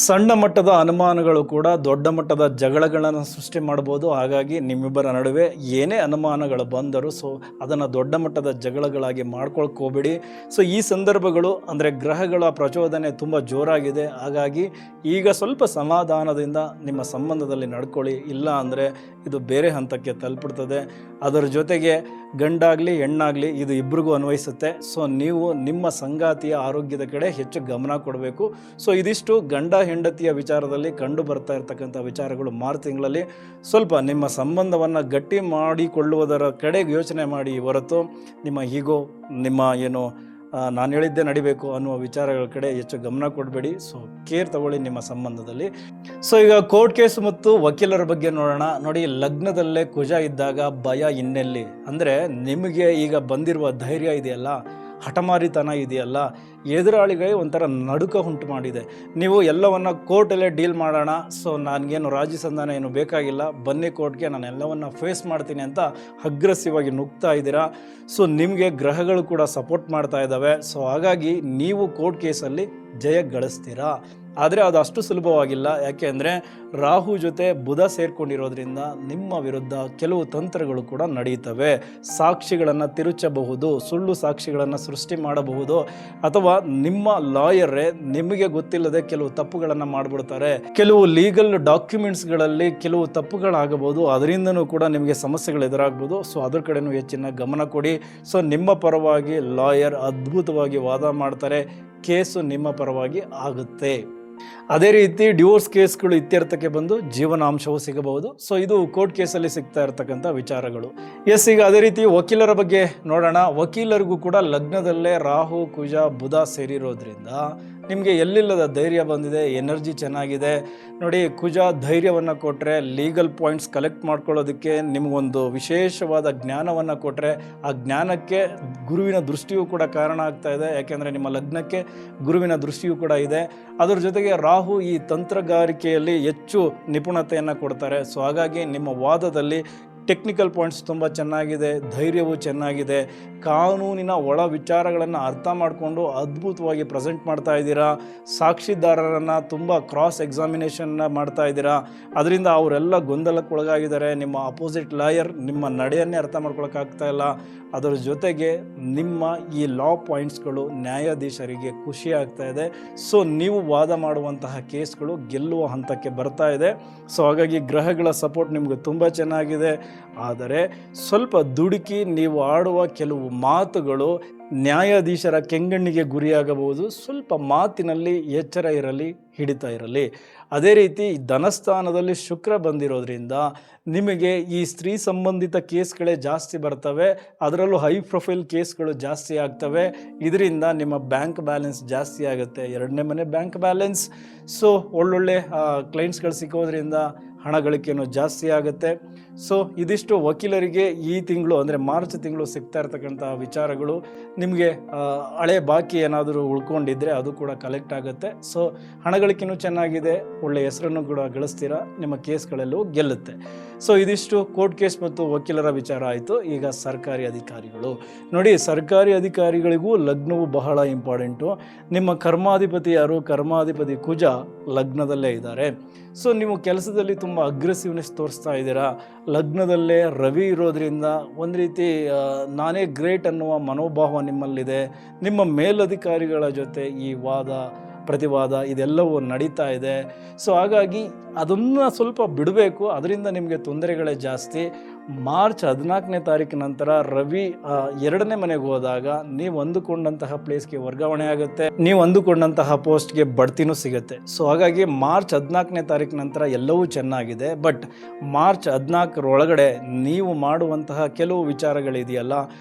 ಸಣ್ಣ ಮಟ್ಟದ ಅನುಮಾನಗಳು ಕೂಡ ದೊಡ್ಡ ಮಟ್ಟದ ಜಗಳಗಳನ್ನು ಸೃಷ್ಟಿ ಮಾಡ್ಬೋದು. ಹಾಗಾಗಿ ನಿಮ್ಮಿಬ್ಬರ ನಡುವೆ ಏನೇ ಅನುಮಾನಗಳು ಬಂದರೂ ಅದನ್ನು ದೊಡ್ಡ ಮಟ್ಟದ ಜಗಳಗಳಾಗಿ ಮಾಡ್ಕೊಳ್ಕೋಬೇಡಿ. ಈ ಸಂದರ್ಭಗಳು ಅಂದರೆ ಗ್ರಹಗಳ ಪ್ರಚೋದನೆ ತುಂಬ ಜೋರಾಗಿದೆ. ಹಾಗಾಗಿ ಈಗ ಸ್ವಲ್ಪ ಸಮಾಧಾನದಿಂದ ನಿಮ್ಮ ಸಂಬಂಧದಲ್ಲಿ ನಡ್ಕೊಳ್ಳಿ, ಇಲ್ಲ ಅಂದರೆ ಇದು ಬೇರೆ ಹಂತಕ್ಕೆ ತಲುಪಿಡ್ತದೆ. ಅದರ ಜೊತೆಗೆ ಗಂಡಾಗಲಿ ಹೆಣ್ಣಾಗಲಿ ಇದು ಇಬ್ಬರಿಗೂ ಅನ್ವಯಿಸುತ್ತೆ. ನೀವು ನಿಮ್ಮ ಸಂಗಾತಿಯ ಆರೋಗ್ಯದ ಕಡೆ ಹೆಚ್ಚು ಗಮನ ಕೊಡಬೇಕು. ಇದಿಷ್ಟು ಗಂಡ ಹೆಂಡತಿಯ ವಿಚಾರದಲ್ಲಿ ಕಂಡು ಬರ್ತಾ ಇರ್ತಕ್ಕಂಥ ವಿಚಾರಗಳು. ಮಾರ್ಚ್ ತಿಂಗಳಲ್ಲಿ ಸ್ವಲ್ಪ ನಿಮ್ಮ ಸಂಬಂಧವನ್ನು ಗಟ್ಟಿ ಮಾಡಿಕೊಳ್ಳುವುದರ ಕಡೆಗೆ ಯೋಚನೆ ಮಾಡಿ ಹೊರತು ನಿಮ್ಮ ಈಗೋ, ನಿಮ್ಮ ಏನು ನಾನು ಹೇಳಿದ್ದೇ ನಡಿಬೇಕು ಅನ್ನುವ ವಿಚಾರಗಳ ಕಡೆ ಹೆಚ್ಚು ಗಮನ ಕೊಡಬೇಡಿ. ಕೇರ್ ತಗೊಳ್ಳಿ ನಿಮ್ಮ ಸಂಬಂಧದಲ್ಲಿ. ಈಗ ಕೋರ್ಟ್ ಕೇಸ್ ಮತ್ತು ವಕೀಲರ ಬಗ್ಗೆ ನೋಡೋಣ. ನೋಡಿ, ಲಗ್ನದಲ್ಲೇ ಕುಜ ಇದ್ದಾಗ ಭಯ ಇನ್ನೆಲ್ಲಿ, ಅಂದರೆ ನಿಮಗೆ ಈಗ ಬಂದಿರುವ ಧೈರ್ಯ ಇದೆಯಲ್ಲ, ಹಠಮಾರಿತನ ಇದೆಯಲ್ಲ, ಎದುರಾಳಿಗಳೇ ಒಂಥರ ನಡುಕ ಉಂಟು ಮಾಡಿದೆ. ನೀವು ಎಲ್ಲವನ್ನು ಕೋರ್ಟಲ್ಲೇ ಡೀಲ್ ಮಾಡೋಣ, ನನಗೇನು ರಾಜಿ ಸಂಧಾನ ಏನು ಬೇಕಾಗಿಲ್ಲ, ಬನ್ನಿ ಕೋರ್ಟ್ಗೆ, ನಾನು ಎಲ್ಲವನ್ನು ಫೇಸ್ ಮಾಡ್ತೀನಿ ಅಂತ ಅಗ್ರೆಸಿವ್ ಆಗಿ ನುಗ್ತಾ ಇದ್ದೀರಾ. ನಿಮಗೆ ಗ್ರಹಗಳು ಕೂಡ ಸಪೋರ್ಟ್ ಮಾಡ್ತಾ ಇದ್ದಾವೆ. ಹಾಗಾಗಿ ನೀವು ಕೋರ್ಟ್ ಕೇಸಲ್ಲಿ ಜಯ ಗಳಿಸ್ತೀರಾ. ಆದರೆ ಅದು ಅಷ್ಟು ಸುಲಭವಾಗಿಲ್ಲ. ಯಾಕೆ ಅಂದರೆ ರಾಹು ಜೊತೆ ಬುಧ ಸೇರ್ಕೊಂಡಿರೋದ್ರಿಂದ ನಿಮ್ಮ ವಿರುದ್ಧ ಕೆಲವು ತಂತ್ರಗಳು ಕೂಡ ನಡೆಯುತ್ತವೆ. ಸಾಕ್ಷಿಗಳನ್ನು ತಿರುಚಬಹುದು, ಸುಳ್ಳು ಸಾಕ್ಷಿಗಳನ್ನು ಸೃಷ್ಟಿ ಮಾಡಬಹುದು, ಅಥವಾ ನಿಮ್ಮ ಲಾಯರೇ ನಿಮಗೆ ಗೊತ್ತಿಲ್ಲದೆ ಕೆಲವು ತಪ್ಪುಗಳನ್ನು ಮಾಡಿಬಿಡ್ತಾರೆ. ಕೆಲವು ಲೀಗಲ್ ಡಾಕ್ಯುಮೆಂಟ್ಸ್ಗಳಲ್ಲಿ ಕೆಲವು ತಪ್ಪುಗಳಾಗಬಹುದು, ಅದರಿಂದನೂ ಕೂಡ ನಿಮಗೆ ಸಮಸ್ಯೆಗಳು ಎದುರಾಗ್ಬೋದು. ಅದ್ರ ಕಡೆನೂ ಹೆಚ್ಚಿನ ಗಮನ ಕೊಡಿ. ನಿಮ್ಮ ಪರವಾಗಿ ಲಾಯರ್ ಅದ್ಭುತವಾಗಿ ವಾದ ಮಾಡ್ತಾರೆ, ಕೇಸು ನಿಮ್ಮ ಪರವಾಗಿ ಆಗುತ್ತೆ. ಅದೇ ರೀತಿ ಡಿವೋರ್ಸ್ ಕೇಸ್ಗಳು ಇತ್ಯರ್ಥಕ್ಕೆ ಬಂದು ಜೀವನಾಂಶವೂ ಸಿಗಬಹುದು. ಇದು ಕೋರ್ಟ್ ಕೇಸಲ್ಲಿ ಸಿಗ್ತಾ ಇರ್ತಕ್ಕಂಥ ವಿಚಾರಗಳು. ಈಗ ಅದೇ ರೀತಿ ವಕೀಲರ ಬಗ್ಗೆ ನೋಡೋಣ. ವಕೀಲರಿಗೂ ಕೂಡ ಲಗ್ನದಲ್ಲೇ ರಾಹು, ಕುಜ, ಬುಧ ಸೇರಿರೋದ್ರಿಂದ ನಿಮಗೆ ಎಲ್ಲಿಲ್ಲದ ಧೈರ್ಯ ಬಂದಿದೆ, ಎನರ್ಜಿ ಚೆನ್ನಾಗಿದೆ. ನೋಡಿ, ಕುಜ ಧೈರ್ಯವನ್ನು ಕೊಟ್ಟರೆ, ಲೀಗಲ್ ಪಾಯಿಂಟ್ಸ್ ಕಲೆಕ್ಟ್ ಮಾಡ್ಕೊಳ್ಳೋದಕ್ಕೆ ನಿಮಗೊಂದು ವಿಶೇಷವಾದ ಜ್ಞಾನವನ್ನು ಕೊಟ್ಟರೆ, ಆ ಜ್ಞಾನಕ್ಕೆ ಗುರುವಿನ ದೃಷ್ಟಿಯೂ ಕೂಡ ಕಾರಣ ಆಗ್ತಾ ಇದೆ. ಯಾಕೆಂದರೆ ನಿಮ್ಮ ಲಗ್ನಕ್ಕೆ ಗುರುವಿನ ದೃಷ್ಟಿಯೂ ಕೂಡ ಇದೆ. ಅದರ ಜೊತೆಗೆ ರಾಹು ಈ ತಂತ್ರಗಾರಿಕೆಯಲ್ಲಿ ಹೆಚ್ಚು ನಿಪುಣತೆಯನ್ನು ಕೊಡ್ತಾರೆ. ಹಾಗಾಗಿ ನಿಮ್ಮ ವಾದದಲ್ಲಿ ಟೆಕ್ನಿಕಲ್ ಪಾಯಿಂಟ್ಸ್ ತುಂಬ ಚೆನ್ನಾಗಿದೆ, ಧೈರ್ಯವೂ ಚೆನ್ನಾಗಿದೆ, ಕಾನೂನಿನ ಒಳ ವಿಚಾರಗಳನ್ನು ಅರ್ಥ ಮಾಡಿಕೊಂಡು ಅದ್ಭುತವಾಗಿ ಪ್ರೆಸೆಂಟ್ ಮಾಡ್ತಾ ಇದ್ದೀರಾ. ಸಾಕ್ಷಿದಾರರನ್ನು ತುಂಬ ಕ್ರಾಸ್ ಎಕ್ಸಾಮಿನೇಷನ್ನ ಮಾಡ್ತಾ ಇದ್ದೀರಾ. ಅದರಿಂದ ಅವರೆಲ್ಲ ಗೊಂದಲಕ್ಕೊಳಗಾಗಿದ್ದಾರೆ. ನಿಮ್ಮ ಅಪೋಸಿಟ್ ಲಾಯರ್ ನಿಮ್ಮ ನಡೆಯನ್ನೇ ಅರ್ಥ ಮಾಡ್ಕೊಳಕ್ಕಾಗ್ತಾ ಇಲ್ಲ. ಅದರ ಜೊತೆಗೆ ನಿಮ್ಮ ಈ ಲಾ ಪಾಯಿಂಟ್ಸ್ಗಳು ನ್ಯಾಯಾಧೀಶರಿಗೆ ಖುಷಿ ಆಗ್ತಾ ಇದೆ. ನೀವು ವಾದ ಮಾಡುವಂತಹ ಕೇಸ್ಗಳು ಗೆಲ್ಲುವ ಹಂತಕ್ಕೆ ಬರ್ತಾ ಇದೆ. ಹಾಗಾಗಿ ಗ್ರಹಗಳ ಸಪೋರ್ಟ್ ನಿಮಗೆ ತುಂಬ ಚೆನ್ನಾಗಿದೆ. ಆದರೆ ಸ್ವಲ್ಪ ದುಡುಕಿ ನೀವು ಆಡುವ ಕೆಲವು ಮಾತುಗಳು ನ್ಯಾಯಾಧೀಶರ ಕೆಂಗಣ್ಣಿಗೆ ಗುರಿಯಾಗಬಹುದು. ಸ್ವಲ್ಪ ಮಾತಿನಲ್ಲಿ ಎಚ್ಚರ ಇರಲಿ, ಹಿಡಿತಾ ಇರಲಿ. ಅದೇ ರೀತಿ ಧನಸ್ಥಾನದಲ್ಲಿ ಶುಕ್ರ ಬಂದಿರೋದ್ರಿಂದ ನಿಮಗೆ ಈ ಸ್ತ್ರೀ ಸಂಬಂಧಿತ ಕೇಸ್ಗಳೇ ಜಾಸ್ತಿ ಬರ್ತವೆ. ಅದರಲ್ಲೂ ಹೈ ಪ್ರೊಫೈಲ್ ಕೇಸ್ಗಳು ಜಾಸ್ತಿ ಆಗ್ತವೆ. ಇದರಿಂದ ನಿಮ್ಮ ಬ್ಯಾಂಕ್ ಬ್ಯಾಲೆನ್ಸ್ ಜಾಸ್ತಿ ಆಗುತ್ತೆ. 2ನೇ ಮನೆ ಬ್ಯಾಂಕ್ ಬ್ಯಾಲೆನ್ಸ್. ಒಳ್ಳೊಳ್ಳೆ ಕ್ಲೈಂಟ್ಸ್ಗಳು ಸಿಗೋದ್ರಿಂದ ಹಣ ಗಳಿಕೆಯೂ ಜಾಸ್ತಿ ಆಗುತ್ತೆ. ಇದಿಷ್ಟು ವಕೀಲರಿಗೆ ಈ ತಿಂಗಳು ಅಂದರೆ ಮಾರ್ಚ್ ತಿಂಗಳು ಸಿಗ್ತಾ ಇರ್ತಕ್ಕಂಥ ವಿಚಾರಗಳು. ನಿಮಗೆ ಹಳೆ ಬಾಕಿ ಏನಾದರೂ ಉಳ್ಕೊಂಡಿದ್ರೆ ಅದು ಕೂಡ ಕಲೆಕ್ಟ್ ಆಗುತ್ತೆ. ಹಣ ಗಳಿಕೆಯೂ ಚೆನ್ನಾಗಿದೆ, ಒಳ್ಳೆಯ ಹೆಸರನ್ನು ಕೂಡ ಗಳಿಸ್ತೀರಾ, ನಿಮ್ಮ ಕೇಸ್ಗಳೆಲ್ಲವೂ ಗೆಲ್ಲುತ್ತೆ. ಇದಿಷ್ಟು ಕೋರ್ಟ್ ಕೇಸ್ ಮತ್ತು ವಕೀಲರ ವಿಚಾರ ಆಯಿತು. ಈಗ ಸರ್ಕಾರಿ ಅಧಿಕಾರಿಗಳು ನೋಡಿ, ಸರ್ಕಾರಿ ಅಧಿಕಾರಿಗಳಿಗೂ ಲಗ್ನವು ಬಹಳ ಇಂಪಾರ್ಟೆಂಟು. ನಿಮ್ಮ ಕರ್ಮಾಧಿಪತಿ ಯಾರು? ಕರ್ಮಾಧಿಪತಿ ಕುಜ ಲಗ್ನದಲ್ಲೇ ಇದ್ದಾರೆ. ನೀವು ಕೆಲಸದಲ್ಲಿ ತುಂಬ ಅಗ್ರೆಸಿವ್ನೆಸ್ ತೋರಿಸ್ತಾ ಇದ್ದೀರಾ. ಲಗ್ನದಲ್ಲೇ ರವಿ ಇರೋದ್ರಿಂದ ಒಂದು ರೀತಿ ನಾನೇ ಗ್ರೇಟ್ ಅನ್ನುವ ಮನೋಭಾವ ನಿಮ್ಮಲ್ಲಿದೆ. ನಿಮ್ಮ ಮೇಲಧಿಕಾರಿಗಳ ಜೊತೆ ಈ ವಾದ ಪ್ರತಿವಾದ ಇದೆಲ್ಲವೂ ನಡೀತಾ ಇದೆ. ಸೊ ಹಾಗಾಗಿ ಅದನ್ನು ಸ್ವಲ್ಪ ಬಿಡಬೇಕು, ಅದರಿಂದ ನಿಮಗೆ ತೊಂದರೆಗಳೇ ಜಾಸ್ತಿ. ಮಾರ್ಚ್ 14ನೇ ತಾರೀಕು ನಂತರ ರವಿ 2ನೇ ಮನೆಗೆ ಹೋದಾಗ ನೀವು ಅಂದುಕೊಂಡಂತಹ ಪ್ಲೇಸ್ಗೆ ವರ್ಗಾವಣೆ ಆಗುತ್ತೆ, ನೀವು ಅಂದುಕೊಂಡಂತಹ ಪೋಸ್ಟ್ಗೆ ಬಡ್ತಿನೂ ಸಿಗುತ್ತೆ. ಸೊ ಹಾಗಾಗಿ ಮಾರ್ಚ್ 14ನೇ ತಾರೀಕು ನಂತರ ಎಲ್ಲವೂ ಚೆನ್ನಾಗಿದೆ. ಬಟ್ ಮಾರ್ಚ್ 14ರೊಳಗಡೆ ನೀವು ಮಾಡುವಂತಹ ಕೆಲವು ವಿಚಾರಗಳಿದೆಯಲ್ಲ,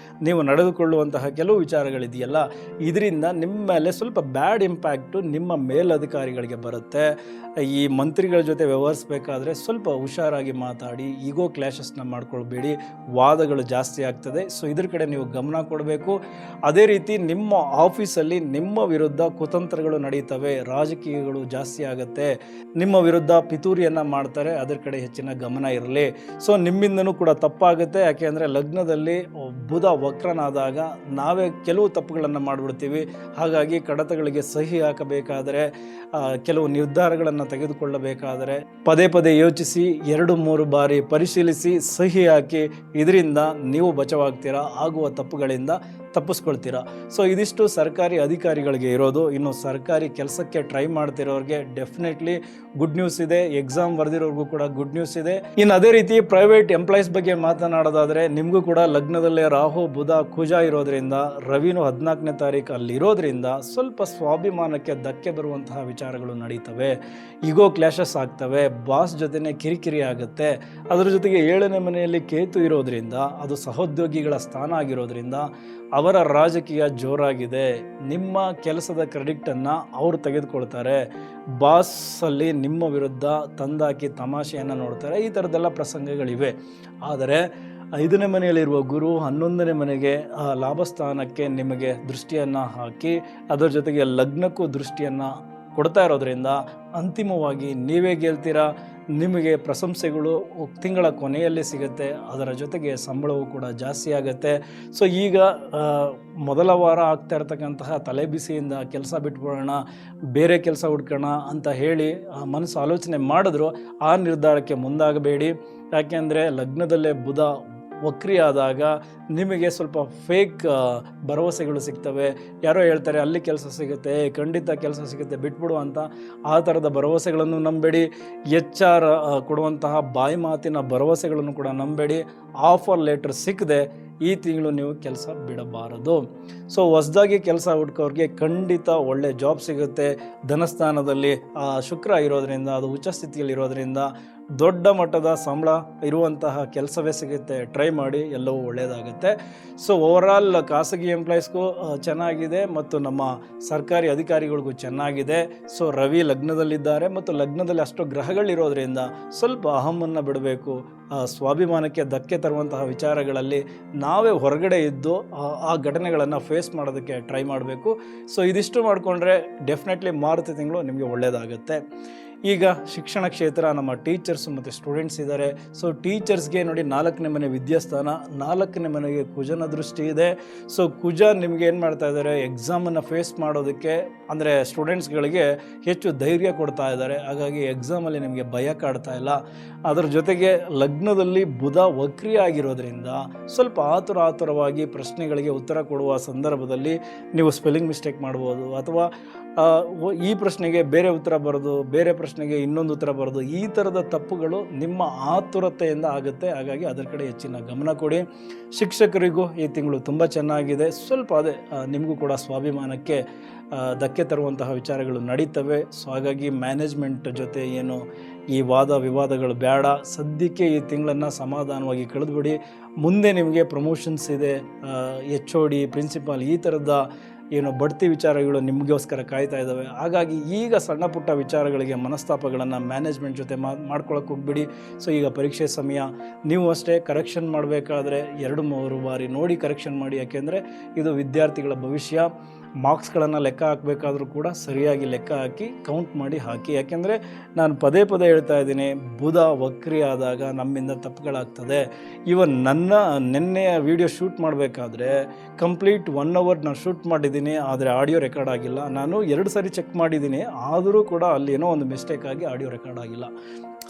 ನೀವು ನಡೆದುಕೊಳ್ಳುವಂತಹ ಕೆಲವು ವಿಚಾರಗಳಿದೆಯಲ್ಲ, ಇದರಿಂದ ನಿಮ್ಮ ಮೇಲೆ ಸ್ವಲ್ಪ ಬ್ಯಾಡ್ ಇಂಪ್ಯಾಕ್ಟು ನಿಮ್ಮ ಮೇಲಧಿಕಾರಿಗಳಿಗೆ ಬರುತ್ತೆ. ಈ ಮಂತ್ರಿಗಳ ಜೊತೆ ವ್ಯವಹರಿಸಬೇಕಾದ್ರೆ ಸ್ವಲ್ಪ ಹುಷಾರಾಗಿ ಮಾತಾಡಿ, ಈಗೋ ಕ್ಲಾಶಸ್ನ ಮಾಡ್ಕೊಳ್ಬೇಡಿ, ವಾದಗಳು ಜಾಸ್ತಿ ಆಗ್ತದೆ. ಸೊ ಇದ್ರ ಕಡೆ ನೀವು ಗಮನ ಕೊಡಬೇಕು. ಅದೇ ರೀತಿ ನಿಮ್ಮ ಆಫೀಸಲ್ಲಿ ನಿಮ್ಮ ವಿರುದ್ಧ ಕುತಂತ್ರಗಳು ನಡೀತವೆ, ರಾಜಕೀಯಗಳು ಜಾಸ್ತಿ ಆಗುತ್ತೆ, ನಿಮ್ಮ ವಿರುದ್ಧ ಪಿತೂರಿಯನ್ನು ಮಾಡ್ತಾರೆ, ಅದರ ಕಡೆ ಹೆಚ್ಚಿನ ಗಮನ ಇರಲಿ. ಸೊ ನಿಮ್ಮಿಂದನೂ ಕೂಡ ತಪ್ಪಾಗುತ್ತೆ. ಯಾಕೆಂದರೆ ಲಗ್ನದಲ್ಲಿ ಬುಧ ವಕ್ರನಾದಾಗ ನಾವೇ ಕೆಲವು ತಪ್ಪುಗಳನ್ನು ಮಾಡಿಬಿಡ್ತೀವಿ. ಹಾಗಾಗಿ ಕಡತಗಳಿಗೆ ಸಹಿ ಹಾಕಬೇಕಾದರೆ, ಕೆಲವು ನಿರ್ಧಾರಗಳನ್ನು ತೆಗೆದುಕೊಳ್ಳಬೇಕಾದರೆ ಪದೇ ಪದೇ ಯೋಚಿಸಿ 2-3 ಬಾರಿ ಪರಿಶೀಲಿಸಿ ಸಹಿ ಹಾಕಿ. ಇದರಿಂದ ನೀವು ಬಚಾವಾಗ್ತೀರಾ, ಆಗುವ ತಪ್ಪುಗಳಿಂದ ತಪ್ಪಿಸ್ಕೊಳ್ತೀರಾ. ಸೊ ಇದಿಷ್ಟು ಸರ್ಕಾರಿ ಅಧಿಕಾರಿಗಳಿಗೆ ಇರೋದು. ಇನ್ನು ಸರ್ಕಾರಿ ಕೆಲಸಕ್ಕೆ ಟ್ರೈ ಮಾಡ್ತಿರೋರಿಗೆ ಡೆಫಿನೆಟ್ಲಿ ಗುಡ್ ನ್ಯೂಸ್ ಇದೆ, ಎಕ್ಸಾಮ್ ಬರೆದಿರೋರ್ಗೂ ಕೂಡ ಗುಡ್ ನ್ಯೂಸ್ ಇದೆ. ಇನ್ನು ಅದೇ ರೀತಿ ಪ್ರೈವೇಟ್ ಎಂಪ್ಲಾಯೀಸ್ ಬಗ್ಗೆ ಮಾತನಾಡೋದಾದರೆ ನಿಮಗೂ ಕೂಡ ಲಗ್ನದಲ್ಲೇ ರಾಹು ಬುಧ ಕುಜ ಇರೋದ್ರಿಂದ, ರವಿನೂ 14ನೇ ತಾರೀಕು ಅಲ್ಲಿರೋದ್ರಿಂದ ಸ್ವಲ್ಪ ಸ್ವಾಭಿಮಾನಕ್ಕೆ ಧಕ್ಕೆ ಬರುವಂತಹ ವಿಚಾರಗಳು ನಡೀತವೆ, ಈಗೋ ಕ್ಲಾಶಸ್ ಆಗ್ತವೆ, ಬಾಸ್ ಜೊತೆನೇ ಕಿರಿಕಿರಿ ಆಗುತ್ತೆ. ಅದರ ಜೊತೆಗೆ 7ನೇ ಮನೆಯಲ್ಲಿ ಕೇತು ಇರೋದ್ರಿಂದ, ಅದು ಸಹೋದ್ಯೋಗಿಗಳ ಸ್ಥಾನ ಆಗಿರೋದ್ರಿಂದ ಅವರ ರಾಜಕೀಯ ಜೋರಾಗಿದೆ. ನಿಮ್ಮ ಕೆಲಸದ ಕ್ರೆಡಿಟನ್ನು ಅವರು ತೆಗೆದುಕೊಳ್ತಾರೆ, ಬಾಸಲ್ಲಿ ನಿಮ್ಮ ವಿರುದ್ಧ ತಂದಾಕಿ ತಮಾಷೆಯನ್ನು ನೋಡ್ತಾರೆ. ಈ ಥರದ್ದೆಲ್ಲ ಪ್ರಸಂಗಗಳಿವೆ. ಆದರೆ 5ನೇ ಮನೆಯಲ್ಲಿರುವ ಗುರು 11ನೇ ಮನೆಗೆ ಲಾಭಸ್ಥಾನಕ್ಕೆ ನಿಮಗೆ ದೃಷ್ಟಿಯನ್ನು ಹಾಕಿ, ಅದರ ಜೊತೆಗೆ ಲಗ್ನಕ್ಕೂ ದೃಷ್ಟಿಯನ್ನು ಕೊಡ್ತಾ ಇರೋದ್ರಿಂದ ಅಂತಿಮವಾಗಿ ನೀವೇ ಗೆಲ್ತೀರಾ. ನಿಮಗೆ ಪ್ರಶಂಸೆಗಳು ತಿಂಗಳ ಕೊನೆಯಲ್ಲಿ ಸಿಗುತ್ತೆ, ಅದರ ಜೊತೆಗೆ ಸಂಬಳವೂ ಕೂಡ ಜಾಸ್ತಿ ಆಗುತ್ತೆ. ಸೊ ಈಗ ಮೊದಲ ವಾರ ಆಗ್ತಾ ಇರ್ತಕ್ಕಂತಹ ತಲೆಬಿಸಿಯಿಂದ ಕೆಲಸ ಬಿಟ್ಬಿಡೋಣ, ಬೇರೆ ಕೆಲಸ ಹುಡ್ಕೋಣ ಅಂತ ಹೇಳಿ ಮನಸ್ಸು ಆಲೋಚನೆ ಮಾಡಿದ್ರು ಆ ನಿರ್ಧಾರಕ್ಕೆ ಮುಂದಾಗಬೇಡಿ. ಯಾಕೆಂದರೆ ಲಗ್ನದಲ್ಲೇ ಬುಧ ವಕ್ರಿ ಆದಾಗ ನಿಮಗೆ ಸ್ವಲ್ಪ ಫೇಕ್ ಭರವಸೆಗಳು ಸಿಗ್ತವೆ. ಯಾರೋ ಹೇಳ್ತಾರೆ ಅಲ್ಲಿ ಕೆಲಸ ಸಿಗುತ್ತೆ, ಖಂಡಿತ ಕೆಲಸ ಸಿಗುತ್ತೆ, ಬಿಟ್ಬಿಡು ಅಂತ. ಆ ಥರದ ಭರವಸೆಗಳನ್ನು ನಂಬೇಡಿ. HR ಕೊಡುವಂತಹ ಬಾಯಿ ಮಾತಿನ ಭರವಸೆಗಳನ್ನು ಕೂಡ ನಂಬೇಡಿ. ಆಫರ್ ಲೆಟರ್ ಸಿಕ್ಕದೆ ಈ ತಿಂಗಳು ನೀವು ಕೆಲಸ ಬಿಡಬಾರದು. ಸೊ ಹೊಸದಾಗಿ ಕೆಲಸ ಹುಡ್ಕೋರಿಗೆ ಖಂಡಿತ ಒಳ್ಳೆ ಜಾಬ್ ಸಿಗುತ್ತೆ. ಧನಸ್ಥಾನದಲ್ಲಿ ಶುಕ್ರ ಇರೋದ್ರಿಂದ, ಅದು ಉಚ್ಚ ಸ್ಥಿತಿಯಲ್ಲಿ ಇರೋದ್ರಿಂದ ದೊಡ್ಡ ಮಟ್ಟದ ಸಂಬಳ ಇರುವಂತಹ ಕೆಲಸವೇ ಸಿಗುತ್ತೆ. ಟ್ರೈ ಮಾಡಿ, ಎಲ್ಲವೂ ಒಳ್ಳೆಯದಾಗುತ್ತೆ. ಸೊ ಓವರಾಲ್ ಖಾಸಗಿ ಎಂಪ್ಲಾಯೀಸ್ಗೂ ಚೆನ್ನಾಗಿದೆ ಮತ್ತು ನಮ್ಮ ಸರ್ಕಾರಿ ಅಧಿಕಾರಿಗಳಿಗೂ ಚೆನ್ನಾಗಿದೆ. ಸೊ ರವಿ ಲಗ್ನದಲ್ಲಿದ್ದಾರೆ ಮತ್ತು ಲಗ್ನದಲ್ಲಿ ಅಷ್ಟು ಗ್ರಹಗಳಿರೋದ್ರಿಂದ ಸ್ವಲ್ಪ ಅಹಮ್ಮನ್ನು ಬಿಡಬೇಕು. ಸ್ವಾಭಿಮಾನಕ್ಕೆ ಧಕ್ಕೆ ತರುವಂತಹ ವಿಚಾರಗಳಲ್ಲಿ ನಾವೇ ಹೊರಗಡೆ ಇದ್ದು ಆ ಘಟನೆಗಳನ್ನು ಫೇಸ್ ಮಾಡೋದಕ್ಕೆ ಟ್ರೈ ಮಾಡಬೇಕು. ಸೊ ಇದಿಷ್ಟು ಮಾಡಿಕೊಂಡ್ರೆ ಡೆಫಿನೆಟ್ಲಿ ಮಾರುತಿ ತಿಂಗಳು ನಿಮಗೆ ಒಳ್ಳೆಯದಾಗುತ್ತೆ. ಈಗ ಶಿಕ್ಷಣ ಕ್ಷೇತ್ರ, ನಮ್ಮ ಟೀಚರ್ಸ್ ಮತ್ತು ಸ್ಟೂಡೆಂಟ್ಸ್ ಇದ್ದಾರೆ. ಸೊ ಟೀಚರ್ಸ್ಗೆ ನೋಡಿ 4ನೇ ಮನೆ ವಿದ್ಯಾಸ್ಥಾನ, 4ನೇ ಮನೆಗೆ ಕುಜನ ದೃಷ್ಟಿ ಇದೆ. ಸೊ ಕುಜ ನಿಮಗೆ ಏನು ಮಾಡ್ತಾ ಇದ್ದಾರೆ, ಎಕ್ಸಾಮನ್ನು ಫೇಸ್ ಮಾಡೋದಕ್ಕೆ ಅಂದರೆ ಸ್ಟೂಡೆಂಟ್ಸ್ಗಳಿಗೆ ಹೆಚ್ಚು ಧೈರ್ಯ ಕೊಡ್ತಾ ಇದ್ದಾರೆ. ಹಾಗಾಗಿ ಎಕ್ಸಾಮಲ್ಲಿ ನಿಮಗೆ ಭಯ ಕಾಡ್ತಾ ಇಲ್ಲ. ಅದರ ಜೊತೆಗೆ ಲಗ್ನದಲ್ಲಿ ಬುಧ ವಕ್ರಿ ಆಗಿರೋದ್ರಿಂದ ಸ್ವಲ್ಪ ಆತುರವಾಗಿ ಪ್ರಶ್ನೆಗಳಿಗೆ ಉತ್ತರ ಕೊಡುವ ಸಂದರ್ಭದಲ್ಲಿ ನೀವು ಸ್ಪೆಲ್ಲಿಂಗ್ ಮಿಸ್ಟೇಕ್ ಮಾಡ್ಬೋದು, ಅಥವಾ ಈ ಪ್ರಶ್ನೆಗೆ ಬೇರೆ ಉತ್ತರ ಬರೋದು, ಬೇರೆ ಪ್ರಶ್ನೆಗೆ ಇನ್ನೊಂದು ಉತ್ತರ ಬರೋದು, ಈ ಥರದ ತಪ್ಪುಗಳು ನಿಮ್ಮ ಆತುರತೆಯಿಂದ ಆಗುತ್ತೆ. ಹಾಗಾಗಿ ಅದರ ಕಡೆ ಹೆಚ್ಚಿನ ಗಮನ ಕೊಡಿ. ಶಿಕ್ಷಕರಿಗೂ ಈ ತಿಂಗಳು ತುಂಬ ಚೆನ್ನಾಗಿದೆ. ಸ್ವಲ್ಪ ಅದೇ ನಿಮಗೂ ಕೂಡ ಸ್ವಾಭಿಮಾನಕ್ಕೆ ಧಕ್ಕೆ ತರುವಂತಹ ವಿಚಾರಗಳು ನಡೀತವೆ. ಸೊ ಹಾಗಾಗಿ ಮ್ಯಾನೇಜ್ಮೆಂಟ್ ಜೊತೆ ಏನು ಈ ವಾದ ವಿವಾದಗಳು ಬೇಡ. ಸದ್ಯಕ್ಕೆ ಈ ತಿಂಗಳನ್ನು ಸಮಾಧಾನವಾಗಿ ಕಳೆದುಬಿಡಿ. ಮುಂದೆ ನಿಮಗೆ ಪ್ರಮೋಷನ್ಸ್ ಇದೆ, HOD, ಪ್ರಿನ್ಸಿಪಾಲ್, ಈ ಥರದ ಏನು ಬಡ್ತಿ ವಿಚಾರಗಳು ನಿಮಗೋಸ್ಕರ ಕಾಯ್ತಾ ಇದ್ದಾವೆ. ಹಾಗಾಗಿ ಈಗ ಸಣ್ಣ ಪುಟ್ಟ ವಿಚಾರಗಳಿಗೆ ಮನಸ್ತಾಪಗಳನ್ನು ಮ್ಯಾನೇಜ್ಮೆಂಟ್ ಜೊತೆ ಮಾಡ್ಕೊಳಕ್ಕೆ ಹೋಗ್ಬಿಡಿ. ಸೊ ಈಗ ಪರೀಕ್ಷೆ ಸಮಯ, ನೀವು ಅಷ್ಟೇ ಕರೆಕ್ಷನ್ ಮಾಡಬೇಕಾದ್ರೆ 2-3 ಬಾರಿ ನೋಡಿ ಕರೆಕ್ಷನ್ ಮಾಡಿ. ಯಾಕೆಂದರೆ ಇದು ವಿದ್ಯಾರ್ಥಿಗಳ ಭವಿಷ್ಯ. ಮಾರ್ಕ್ಸ್ಗಳನ್ನು ಲೆಕ್ಕ ಹಾಕಬೇಕಾದ್ರೂ ಕೂಡ ಸರಿಯಾಗಿ ಲೆಕ್ಕ ಹಾಕಿ ಕೌಂಟ್ ಮಾಡಿ ಹಾಕಿ. ಯಾಕೆಂದರೆ ನಾನು ಪದೇ ಹೇಳ್ತಾ ಇದ್ದೀನಿ, ಬುಧ ವಕ್ರಿ ಆದಾಗ ನಮ್ಮಿಂದ ತಪ್ಪುಗಳಾಗ್ತದೆ. ಇವನ್ ನಿನ್ನೆಯ ವಿಡಿಯೋ ಶೂಟ್ ಮಾಡಬೇಕಾದ್ರೆ ಕಂಪ್ಲೀಟ್ 1 hour ನಾನು ಶೂಟ್ ಮಾಡಿದ್ದೀನಿ, ಆದರೆ ಆಡಿಯೋ ರೆಕಾರ್ಡ್ ಆಗಿಲ್ಲ. ನಾನು 2 ಸರಿ ಚೆಕ್ ಮಾಡಿದ್ದೀನಿ, ಆದರೂ ಕೂಡ ಅಲ್ಲಿ ಏನೋ ಒಂದು ಮಿಸ್ಟೇಕ್ ಆಗಿ ಆಡಿಯೋ ರೆಕಾರ್ಡ್ ಆಗಿಲ್ಲ.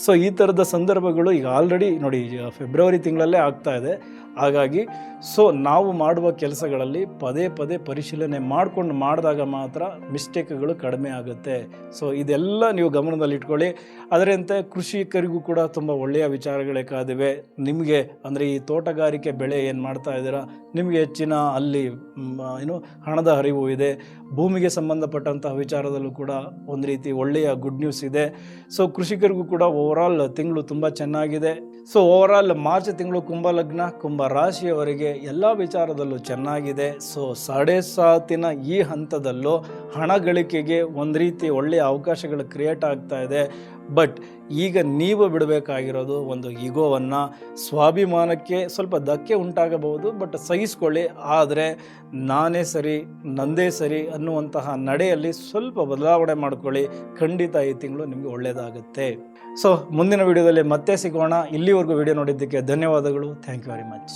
ಸೊ ಈ ಥರದ ಸಂದರ್ಭಗಳು ಈಗ ಆಲ್ರೆಡಿ ನೋಡಿ ಈಗ ಫೆಬ್ರವರಿ ತಿಂಗಳಲ್ಲೇ ಆಗ್ತಾ ಇದೆ. ಹಾಗಾಗಿ ಸೊ ನಾವು ಮಾಡುವ ಕೆಲಸಗಳಲ್ಲಿ ಪದೇ ಪದೇ ಪರಿಶೀಲನೆ ಮಾಡಿದಾಗ ಮಾತ್ರ ಮಿಸ್ಟೇಕ್ಗಳು ಕಡಿಮೆ ಆಗುತ್ತೆ. ಸೊ ಇದೆಲ್ಲ ನೀವು ಗಮನದಲ್ಲಿ ಇಟ್ಕೊಳ್ಳಿ. ಅದರಂತೆ ಕೃಷಿಕರಿಗೂ ಕೂಡ ತುಂಬ ಒಳ್ಳೆಯ ವಿಚಾರಗಳೇ ಕಾದಿವೆ. ನಿಮಗೆ ಅಂದರೆ ಈ ತೋಟಗಾರಿಕೆ ಬೆಳೆ ಏನು ಮಾಡ್ತಾ ಇದ್ದೀರಾ, ನಿಮಗೆ ಹೆಚ್ಚಿನ ಅಲ್ಲಿ ಹಣದ ಹರಿವು ಇದೆ. ಭೂಮಿಗೆ ಸಂಬಂಧಪಟ್ಟಂತಹ ವಿಚಾರದಲ್ಲೂ ಕೂಡ ಒಂದು ರೀತಿ ಒಳ್ಳೆಯ ಗುಡ್ ನ್ಯೂಸ್ ಇದೆ. ಸೊ ಕೃಷಿಕರಿಗೂ ಕೂಡ ಓವರಾಲ್ ತಿಂಗಳು ತುಂಬ ಚೆನ್ನಾಗಿದೆ. ಸೊ ಓವರಾಲ್ ಮಾರ್ಚ್ ತಿಂಗಳು ಕುಂಭ ಲಗ್ನ ಕುಂಭ ರಾಶಿಯವರಿಗೆ ಎಲ್ಲ ವಿಚಾರದಲ್ಲೂ ಚೆನ್ನಾಗಿದೆ. ಸೊ 7.5 ಈ ಹಂತದಲ್ಲೂ ಹಣ ಗಳಿಕೆಗೆ ಒಂದು ರೀತಿ ಒಳ್ಳೆಯ ಅವಕಾಶಗಳು ಕ್ರಿಯೇಟ್ ಆಗ್ತಾ ಇದೆ. ಬಟ್ ಈಗ ನೀವು ಬಿಡಬೇಕಾಗಿರೋದು ಒಂದು ಈಗೋವನ್ನು, ಸ್ವಾಭಿಮಾನಕ್ಕೆ ಸ್ವಲ್ಪ ಧಕ್ಕೆ ಉಂಟಾಗಬಹುದು, ಬಟ್ ಸಹಿಸ್ಕೊಳ್ಳಿ. ಆದರೆ ನಾನೇ ಸರಿ ನಂದೇ ಸರಿ ಅನ್ನುವಂತಹ ನಡೆಯಲ್ಲಿ ಸ್ವಲ್ಪ ಬದಲಾವಣೆ ಮಾಡ್ಕೊಳ್ಳಿ. ಖಂಡಿತ ಈ ತಿಂಗಳು ನಿಮಗೆ ಒಳ್ಳೆಯದಾಗುತ್ತೆ. ಸೊ ಮುಂದಿನ ವಿಡಿಯೋದಲ್ಲಿ ಮತ್ತೆ ಸಿಗೋಣ. ಇಲ್ಲಿವರೆಗೂ ವಿಡಿಯೋ ನೋಡಿದ್ದಕ್ಕೆ ಧನ್ಯವಾದಗಳು. Thank you very much.